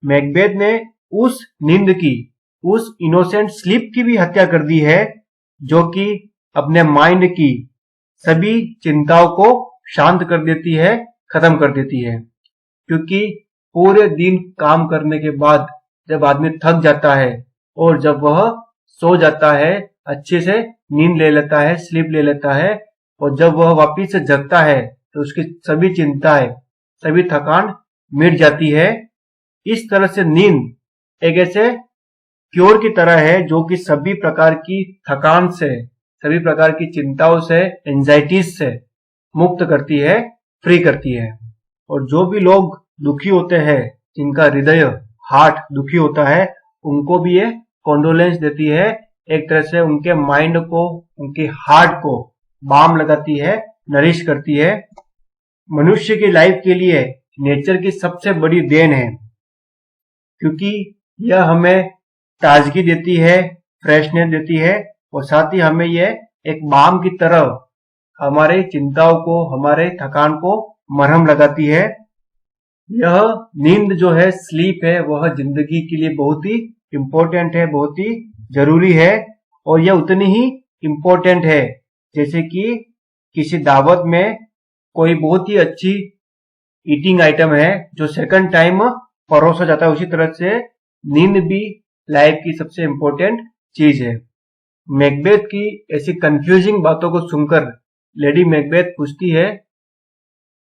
Macbeth ने उस नींद की, उस इनोसेंट स्लीप की भी हत्या कर दी है जो कि अपने माइंड की सभी चिंताओं को शांत कर देती है, खत्म कर देती है। क्योंकि पूरे दिन काम करने के बाद जब आदमी थक जाता है और जब वह सो जाता है, अच्छे से नींद ले लेता है, स्लीप ले लेता है, और जब वह वापिस से जगता है तो उसकी सभी चिंताएं, सभी थकान मिट जाती है। इस तरह से नींद एक ऐसे क्योर की तरह है जो कि सभी प्रकार की थकान से, सभी प्रकार की चिंताओं से, एंजाइटीज से मुक्त करती है, फ्री करती है। और जो भी लोग दुखी होते हैं, जिनका हृदय, हार्ट दुखी होता है, उनको भी ये कॉन्डोलेंस देती है, एक तरह से उनके माइंड को, उनके हार्ट को बाम लगाती है, नरिश करती है। मनुष्य की लाइफ के लिए नेचर की सबसे बड़ी देन है, क्योंकि यह हमें ताजगी देती है, फ्रेशनेस देती है, और साथ ही हमें यह एक बाम की तरह हमारे चिंताओं को, हमारे थकान को मरहम लगाती है। यह नींद जो है, स्लीप है, वह जिंदगी के लिए बहुत ही इंपॉर्टेंट है, बहुत ही जरूरी है। और यह उतनी ही इंपॉर्टेंट है जैसे कि किसी दावत में कोई बहुत ही अच्छी ईटिंग आइटम है जो सेकंड टाइम परोसा जाता है, उसी तरह से नींद भी लाइफ की सबसे इंपॉर्टेंट चीज है। मैकबेथ की ऐसी कंफ्यूजिंग बातों को सुनकर लेडी मैकबेथ पूछती है,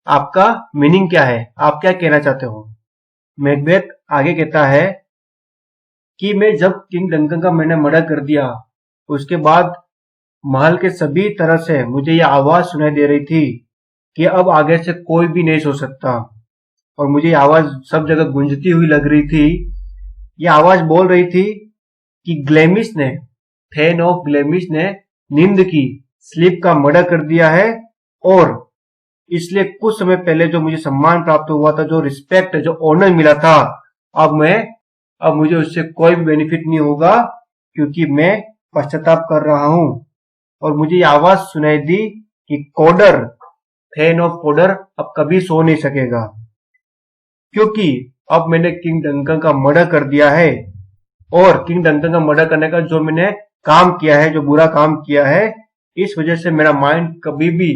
आपका मीनिंग क्या है, आप क्या कहना चाहते हो? मैकबेथ आगे कहता है कि मैं जब किंग डंकन का मैंने मर्डर कर दिया, उसके बाद महल के सभी तरह से मुझे यह आवाज सुनाई दे रही थी कि अब आगे से कोई भी नहीं सो सकता, और मुझे ये आवाज सब जगह गूंजती हुई लग रही थी। ये आवाज बोल रही थी कि ग्लेमिश ने, थेन ऑफ ग्लेमिश ने नींद की, स्लीप का मर्डर कर दिया है, और इसलिए कुछ समय पहले जो मुझे सम्मान प्राप्त हुआ था, जो रिस्पेक्ट, जो ऑनर मिला था, अब मुझे उससे कोई भी बेनिफिट नहीं होगा, क्योंकि मैं पश्चाताप कर रहा हूं। और मुझे ये आवाज सुनाई दी कि कोडर, थेन ऑफ कोडर अब कभी सो नहीं सकेगा, क्योंकि अब मैंने किंग डंकन का मर्डर कर दिया है, और किंग डंकन का मर्डर करने का जो मैंने काम किया है, जो बुरा काम किया है, इस वजह से मेरा माइंड कभी भी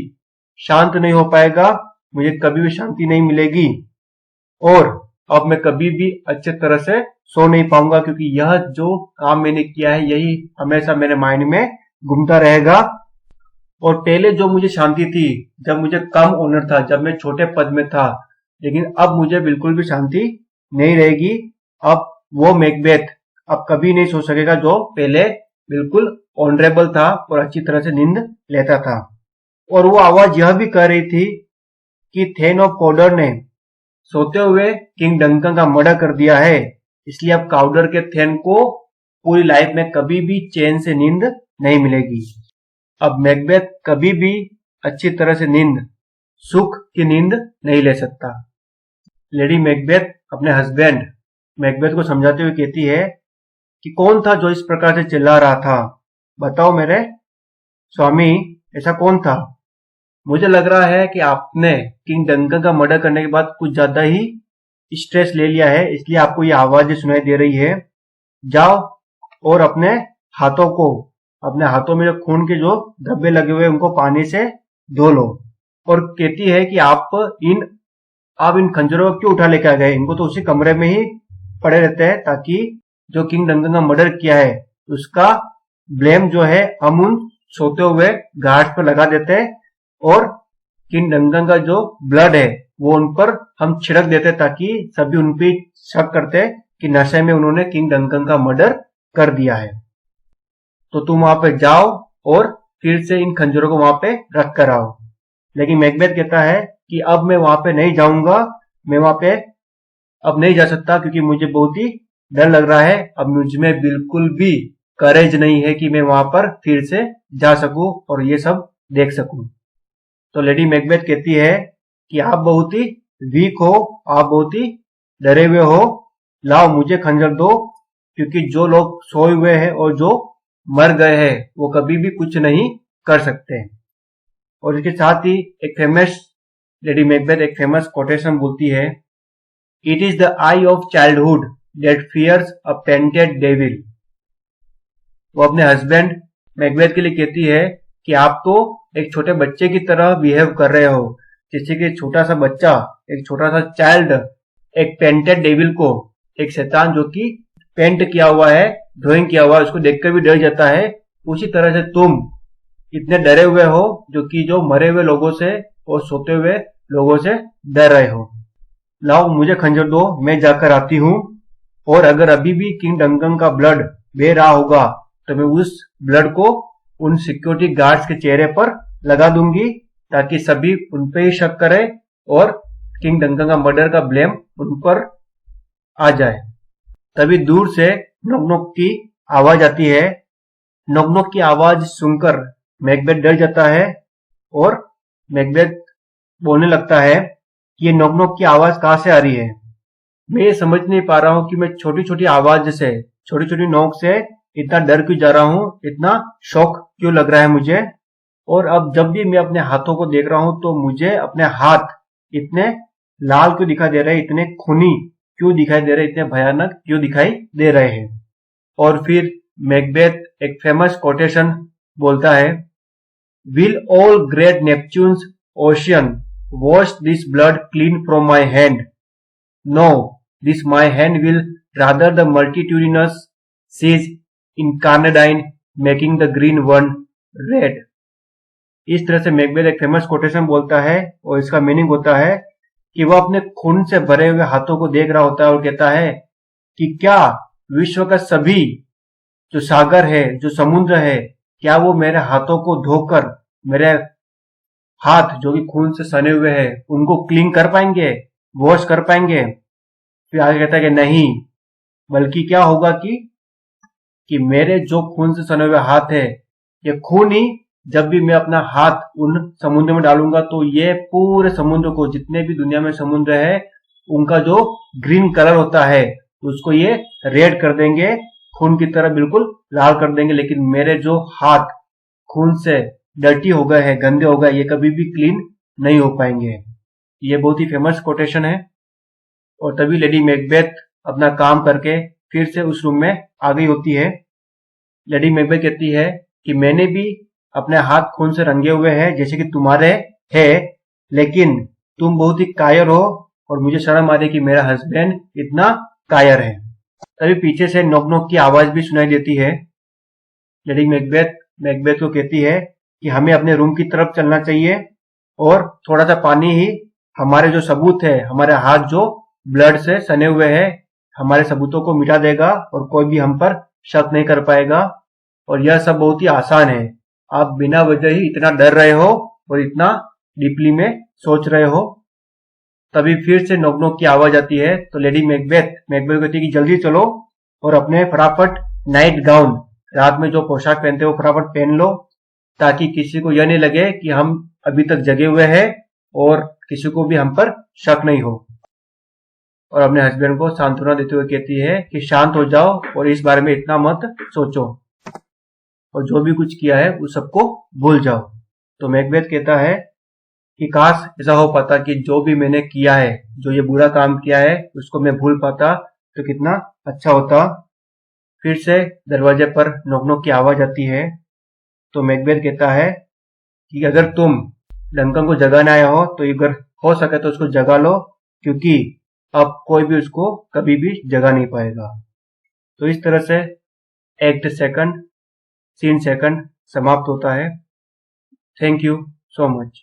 शांत नहीं हो पाएगा, मुझे कभी भी शांति नहीं मिलेगी, और अब मैं कभी भी अच्छे तरह से सो नहीं पाऊंगा, क्योंकि यह जो काम मैंने किया है यही हमेशा मेरे माइंड में घूमता रहेगा। और पहले जो मुझे शांति थी, जब मुझे कम ऑनर था, जब मैं छोटे पद में था, लेकिन अब मुझे बिल्कुल भी शांति नहीं रहेगी। अब वो मैकबेथ अब कभी नहीं सो सकेगा जो पहले बिल्कुल ऑनरेबल था और अच्छी तरह से नींद लेता था। और वो आवाज यह भी कह रही थी कि थेन ऑफ कॉडर ने सोते हुए किंग डंकन का मर्डर कर दिया है, इसलिए अब काउडर के थेन को पूरी लाइफ में कभी भी चैन से नींद नहीं मिलेगी। अब मैकबेथ कभी भी अच्छी तरह से नींद, सुख की नींद नहीं ले सकता। लेडी मैकबेथ अपने हस्बैंड मैकबेथ को समझाते हुए कहती है कि कौन था जो इस प्रकार से चिल्ला रहा था, बताओ मेरे स्वामी, ऐसा कौन था? मुझे लग रहा है कि आपने किंग डंकन का मर्डर करने के बाद कुछ ज्यादा ही स्ट्रेस ले लिया है, इसलिए आपको ये आवाजें सुनाई दे रही है। जाओ और अपने हाथों में जो खून के जो धब्बे लगे हुए उनको पानी से धो लो। और कहती है कि आप इन खंजरों को क्यों उठा लेकर आ गए, इनको तो उसी कमरे में ही पड़े रहते हैं, ताकि जो किंग डंकन का मर्डर किया है उसका ब्लेम जो है हम उन सोते हुए गार्ड्स पर लगा देते हैं, और किंग डंकन का जो ब्लड है वो उन पर हम छिड़क देते, ताकि सभी उन पर शक करते कि नशे में उन्होंने किंग डंकन का मर्डर कर दिया है। तो तुम वहां पे जाओ और फिर से इन खंजरों को वहां पे रख कर आओ। लेकिन मैकबेथ कहता है कि अब मैं वहां पे नहीं जाऊंगा, मैं वहां पे अब नहीं जा सकता, क्योंकि मुझे बहुत ही डर लग रहा है, अब मुझमें बिल्कुल भी करेज नहीं है कि मैं वहां पर फिर से जा सकूं और ये सब देख सकूं। तो लेडी मैकबेथ कहती है कि आप बहुत ही वीक हो, आप बहुत ही डरे हुए हो, लाओ मुझे खंजर दो, क्योंकि जो लोग सोए हुए हैं और जो मर गए हैं वो कभी भी कुछ नहीं कर सकते। और इसके साथ ही लेडी मैकबेथ एक फेमस कोटेशन बोलती है it is the eye of childhood that fears a painted devil. वो अपने हस्बैंड मैकबेथ के लिए कहती है कि आप तो एक छोटे बच्चे की तरह बिहेव कर रहे हो, जैसे कि छोटा सा बच्चा, एक छोटा सा चाइल्ड एक पेंटेड डेविल को, एक शैतान जो कि पेंट किया हुआ है, ड्राइंग किया हुआ है, उसको देखकर भी डर जाता है, उसी तरह से तुम इतने डरे हुए हो जो मरे हुए लोगों से और सोते हुए लोगों से डर रहे हो। लाओ मुझे खंजर दो, मैं जाकर आती हूँ, और अगर अभी भी किंग डंकन का ब्लड बह रहा होगा तो मैं उस ब्लड को उन सिक्योरिटी गार्ड्स के चेहरे पर लगा दूंगी, ताकि सभी उन पे ही शक करें और किंग डंकन का मर्डर का ब्लेम उन पर आ जाए। तभी दूर से नॉक नॉक की आवाज आती है। नॉक नॉक की आवाज सुनकर मैकबेथ डर जाता है और मैकबेथ बोलने लगता है कि ये नॉक नॉक की आवाज कहां से आ रही है। मैं ये समझ नहीं पा रहा हूं कि मैं छोटी छोटी आवाज से, छोटी छोटी नोक से इतना डर क्यों जा रहा हूं, इतना शौक क्यों लग रहा है मुझे। और अब जब भी मैं अपने हाथों को देख रहा हूं तो मुझे अपने हाथ इतने लाल क्यों दिखाई दे रहे हैं, इतने खूनी क्यों दिखाई दे रहे हैं, इतने भयानक क्यों दिखाई दे रहे हैं। और फिर मैकबेथ एक फेमस कोटेशन बोलता है, will all great Neptune's ocean wash this blood clean from my hand? No, this my hand will rather the multitudinous seas incarnadine making the green one red. इस तरह से मैकबेथ एक famous quotation बोलता है और इसका मीनिंग होता है कि वह अपने खून से भरे हुए हाथों को देख रहा होता है और कहता है कि क्या विश्व का सभी जो सागर है, जो समुद्र है, क्या वो मेरे हाथों को धोकर मेरे हाथ जो कि खून से सने हुए हैं उनको क्लीन कर पाएंगे, वॉश कर पाएंगे? फिर आगे कहता है कि नहीं, बल्कि क्या होगा कि मेरे जो खून से सने हुए हाथ है, ये खून ही जब भी मैं अपना हाथ उन समुद्र में डालूंगा तो ये पूरे समुद्र को, जितने भी दुनिया में समुद्र है, उनका जो ग्रीन कलर होता है उसको ये रेड कर देंगे, खून की तरह बिल्कुल लाल कर देंगे। लेकिन मेरे जो हाथ खून से डर्टी हो गए हैं, गंदे हो गए, ये कभी भी क्लीन नहीं हो पाएंगे। ये बहुत ही फेमस कोटेशन है। और तभी लेडी मैकबेथ अपना काम करके फिर से उस रूम में आ गई होती है। लेडी मैकबेथ कहती है कि मैंने भी अपने हाथ खून से रंगे हुए हैं जैसे कि तुम्हारे है, लेकिन तुम बहुत ही कायर हो और मुझे शर्म आ रही कि मेरा हस्बैंड इतना कायर है। तभी पीछे से नॉक नॉक की आवाज भी सुनाई देती है। लेडी मैकबेथ को कहती है कि हमें अपने रूम की तरफ चलना चाहिए और थोड़ा सा पानी ही हमारे जो सबूत है, हमारे हाथ जो ब्लड से सने हुए हैं, हमारे सबूतों को मिटा देगा और कोई भी हम पर शक नहीं कर पाएगा। और यह सब बहुत ही आसान है, आप बिना वजह ही इतना डर रहे हो और इतना डीपली में सोच रहे हो। तभी फिर से नॉक नॉक की आवाज आती है तो लेडी मैकबेथ कहती है कि जल्दी चलो और अपने फटाफट नाइट गाउन, रात में जो पोशाक पहनते हो फटाफट पहन लो, ताकि किसी को यह नहीं लगे कि हम अभी तक जगे हुए हैं और किसी को भी हम पर शक नहीं हो। और अपने हस्बैंड को सांत्वना देते हुए कहती है कि शांत हो जाओ और इस बारे में इतना मत सोचो और जो भी कुछ किया है उस सबको भूल जाओ। तो मैकबेथ कहता है कि काश ऐसा हो पाता कि जो भी मैंने किया है, जो ये बुरा काम किया है, उसको मैं भूल पाता तो कितना अच्छा होता। फिर से दरवाजे पर नॉक नॉक की आवाज आती है तो मैकबेथ कहता है कि अगर तुम डंकन को जगाने आया हो तो अगर हो सके तो उसको जगा लो, क्योंकि अब कोई भी उसको कभी भी जगा नहीं पाएगा। तो इस तरह से एक्ट सेकंड, सीन सेकंड समाप्त होता है। Thank you so much.